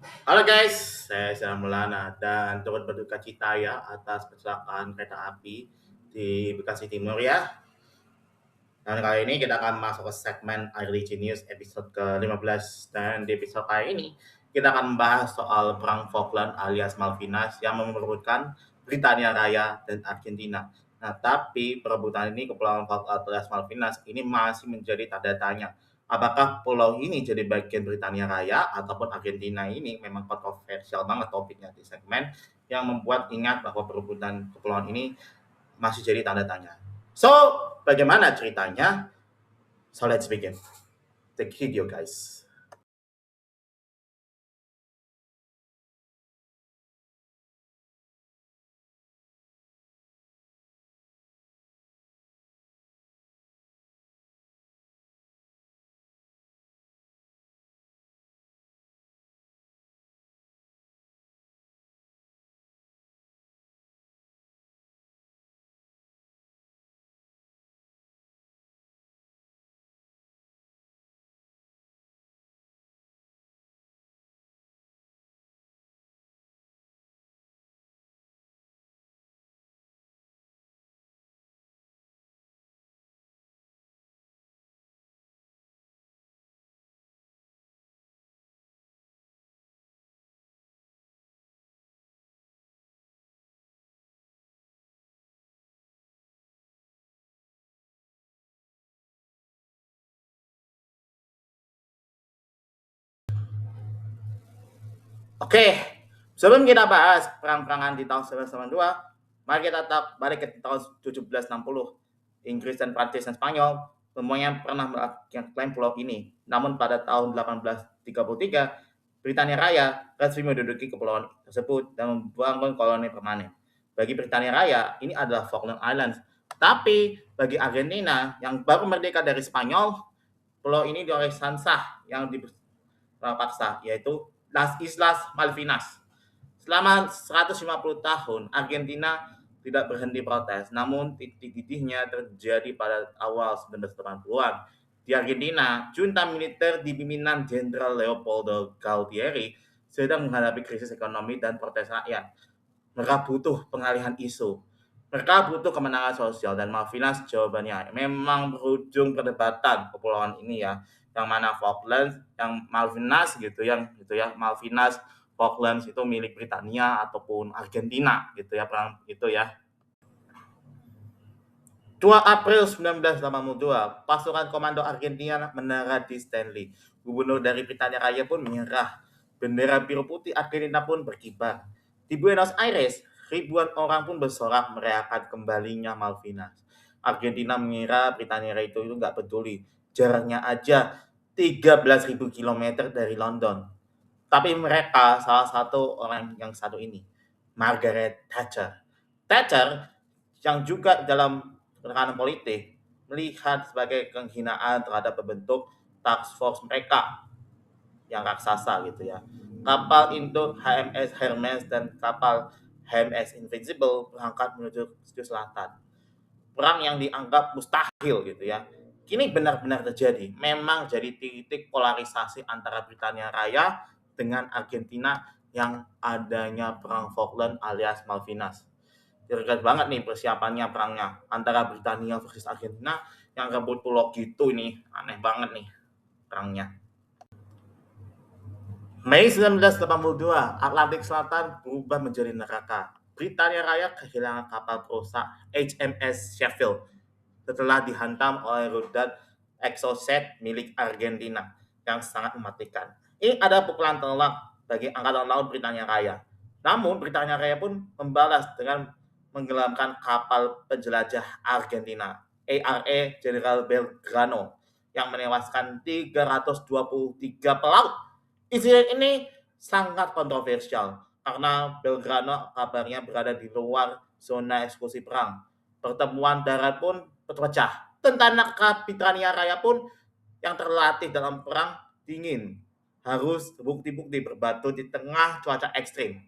Halo guys, saya Syah Maulana dan turut berduka cita ya atas kecelakaan kereta api di Bekasi Timur ya. Dan kali ini kita akan masuk ke segmen Early Genius episode ke-15. Dan di episode kali ini kita akan membahas soal Perang Falkland alias Malvinas yang memerlukan Britania Raya dan Argentina. Nah, tapi perebutan ini Kepulauan Falkland alias Malvinas ini masih menjadi tanda tanya. Apakah pulau ini jadi bagian Britania Raya ataupun Argentina ini memang kontroversial banget topiknya di segmen yang membuat ingat bahwa perebutan kepulauan ini masih jadi tanda tanya. So, bagaimana ceritanya? So, let's begin. The video, guys. Oke, sebelum kita bahas perang-perangan di tahun 1992, mari kita tetap balik ke tahun 1760. Inggris dan Prancis dan Spanyol semuanya pernah mengklaim pulau ini. Namun pada tahun 1833, Britania Raya resmi menduduki kepulauan tersebut dan membangun koloni permanen. Bagi Britania Raya, ini adalah Falkland Islands. Tapi bagi Argentina yang baru merdeka dari Spanyol, pulau ini diwariskan sah yang paksa, yaitu Las Islas Malvinas. Selama 150 tahun, Argentina tidak berhenti protes, namun titik titiknya terjadi pada awal 1980-an. Di Argentina, junta militer di pimpinan Jenderal Leopoldo Galtieri sedang menghadapi krisis ekonomi dan protes rakyat. Mereka butuh pengalihan isu. Mereka butuh kemenangan sosial dan Malvinas jawabannya. Memang berujung perdebatan kepulauan ini ya. Yang mana Falklands, yang Malvinas gitu ya. Malvinas, Falklands itu milik Britania ataupun Argentina gitu ya, perang itu ya. 2 April 1982, pasukan komando Argentina mendarat di Stanley. Gubernur dari Britania Raya pun menyerah. Bendera biru putih Argentina pun berkibar. Di Buenos Aires, ribuan orang pun bersorak merayakan kembalinya Malvinas. Argentina mengira Britania Raya itu nggak peduli. Jaraknya aja 13.000 kilometer dari London. Tapi mereka salah satu orang yang satu ini, Margaret Thatcher. Thatcher yang juga dalam tekanan politik melihat sebagai penghinaan terhadap bentuk task force mereka yang raksasa gitu ya. Kapal induk HMS Hermes dan kapal HMS Invincible berangkat menuju selatan. Perang yang dianggap mustahil gitu ya. Kini benar-benar terjadi. Memang jadi titik polarisasi antara Britania Raya dengan Argentina yang adanya perang Falkland alias Malvinas. Dekat banget nih persiapannya perangnya antara Britania versus Argentina yang rebut pulau gitu ini aneh banget nih perangnya. Mei 1982, Atlantik Selatan berubah menjadi neraka. Britania Raya kehilangan kapal perusak HMS Sheffield setelah dihantam oleh rudal Exocet milik Argentina yang sangat mematikan. Ini ada pukulan telak bagi Angkatan Laut Britania Raya. Namun Britania Raya pun membalas dengan menggelamkan kapal penjelajah Argentina, ARA General Belgrano, yang menewaskan 323 pelaut. Insiden ini sangat kontroversial karena Belgrano kabarnya berada di luar zona eksekusi perang. Pertemuan darat pun terpecah. Tentara Kapitania Raya pun yang terlatih dalam perang dingin harus bukti-bukti berbatu di tengah cuaca ekstrim.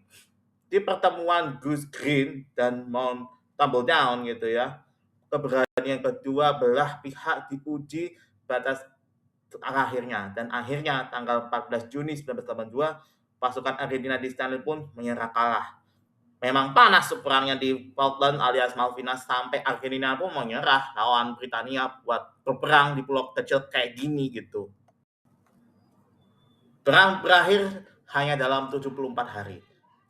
Di pertemuan Goose Green dan Mount Tumbledown gitu ya, keberanian kedua belah pihak diuji batas akhirnya dan akhirnya tanggal 14 Juni 1982 pasukan Argentina di Stanley pun menyerah kalah. Memang panas perangnya di Falkland alias Malvinas sampai Argentina pun menyerah lawan Britania buat berperang di pulau kecil kayak gini gitu. Perang berakhir hanya dalam 74 hari,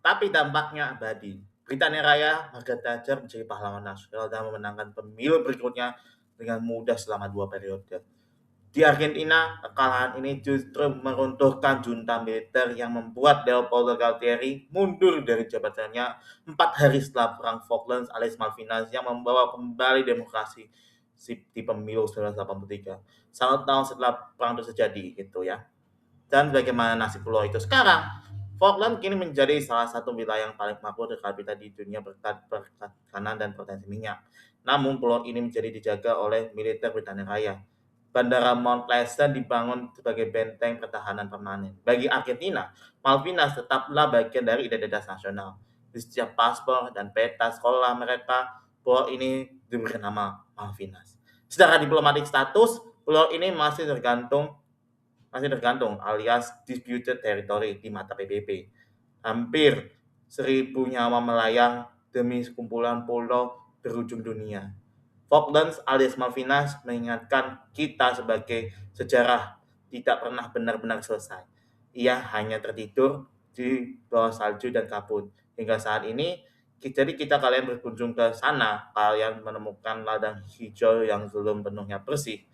tapi dampaknya abadi. Britania Raya, Margaret Thatcher menjadi pahlawan nasional dan memenangkan pemilu berikutnya dengan mudah selama 2 periode. Di Argentina, kekalahan ini justru meruntuhkan junta militer yang membuat Leopoldo Galtieri mundur dari jabatannya 4 hari setelah Perang Falklands alias Malvinas yang membawa kembali demokrasi di pemilu 1983. 1 tahun setelah perang itu terjadi gitu ya. Dan bagaimana nasib pulau itu sekarang? Falkland kini menjadi salah satu wilayah yang paling makmur per kapita di dunia berkat perikanan dan potensi minyak. Namun pulau ini menjadi dijaga oleh militer Britania Raya. Bandara Mount Pleasant dibangun sebagai benteng pertahanan permanen. Bagi Argentina, Malvinas tetaplah bagian dari identitas nasional. Di setiap paspor dan peta sekolah mereka, pulau ini diberi nama Malvinas. Secara diplomatik status, pulau ini masih tergantung alias disputed territory di mata PBB. Hampir 1.000 nyawa melayang demi sekumpulan pulau berujung dunia. Falklands alias Malvinas mengingatkan kita sebagai sejarah tidak pernah benar-benar selesai. Ia hanya tertidur di bawah salju dan kabut. Hingga saat ini, jadi kalian berkunjung ke sana, kalian menemukan ladang hijau yang belum penuhnya bersih,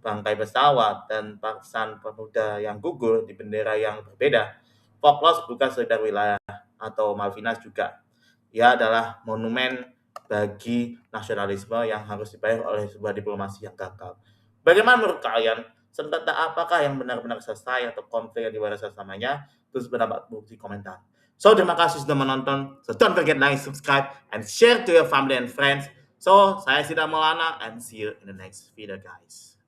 bangkai pesawat, dan barisan pemuda yang gugur di bendera yang berbeda. Falklands bukan sekedar wilayah atau Malvinas juga. Ia adalah monumen bagi nasionalisme yang harus dibayar oleh sebuah diplomasi yang gagal. Bagaimana menurut kalian? Tentang apakah yang benar-benar selesai atau konflik yang dibahas selama-lamanya? Terus pendapatmu di komentar. So, terima kasih sudah menonton. So, don't forget like, subscribe, and share to your family and friends. So, saya Sida Maulana, and see you in the next video, guys.